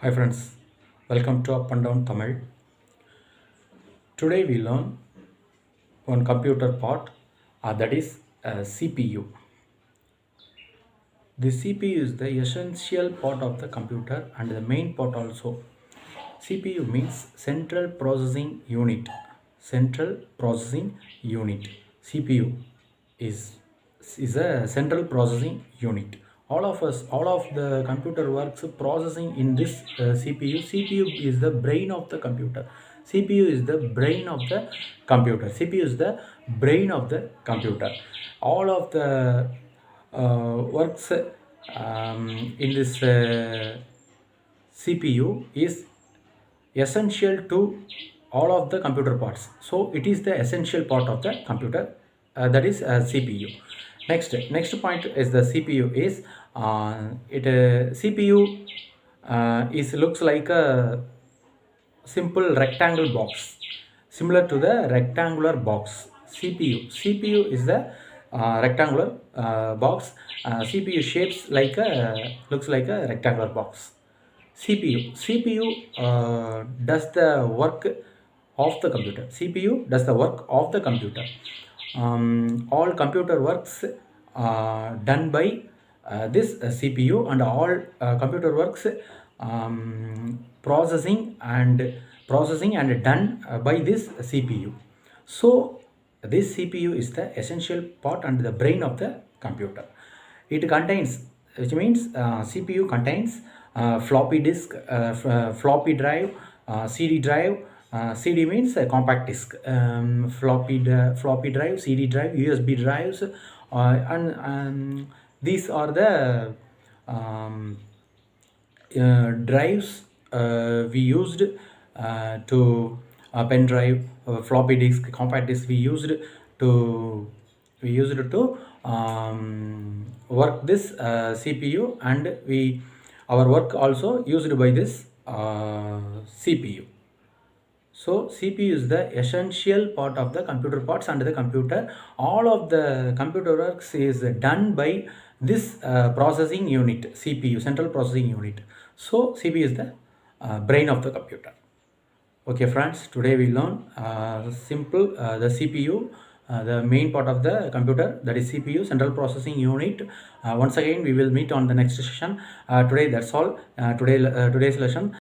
Hi friends, welcome to Up and Down Tamil. Today we learn one computer part that is CPU. The CPU is the essential part of the computer and the main part also. CPU means Central Processing Unit. Central Processing Unit. CPU is a central processing unit. All of the computer works processing in this CPU. CPU is the brain of the computer. CPU is the brain of the computer. CPU is the brain of the computer. All of the works in this CPU is essential to all of the computer parts. So it is the essential part of the computer, that is CPU. Next point is the CPU is it CPU is looks like a simple rectangle box, similar to the rectangular box. CPU is the rectangular box. CPU shapes like a looks like a rectangular box. CPU does the work of the computer. CPU does the work of the computer. All computer works done by this CPU, and all computer works processing and done by this CPU. So this CPU is the essential part and the brain of the computer. It contains, which means CPU contains floppy disk, floppy drive, CD drive. CD means compact disk, floppy drive, CD drive, USB drives, and these are the drives we used to pen drive, floppy disk, compact disk we used to work this CPU, and our work also used by this CPU. So CPU is the essential part of the computer parts and the computer. All of the computer works is done by this processing unit, CPU, central processing unit. So CPU is the brain of the computer. Okay friends, today we learn simple the CPU, the main part of the computer, that is CPU, central processing unit. Once again we will meet on the next session. Today that's all. Today's lesson.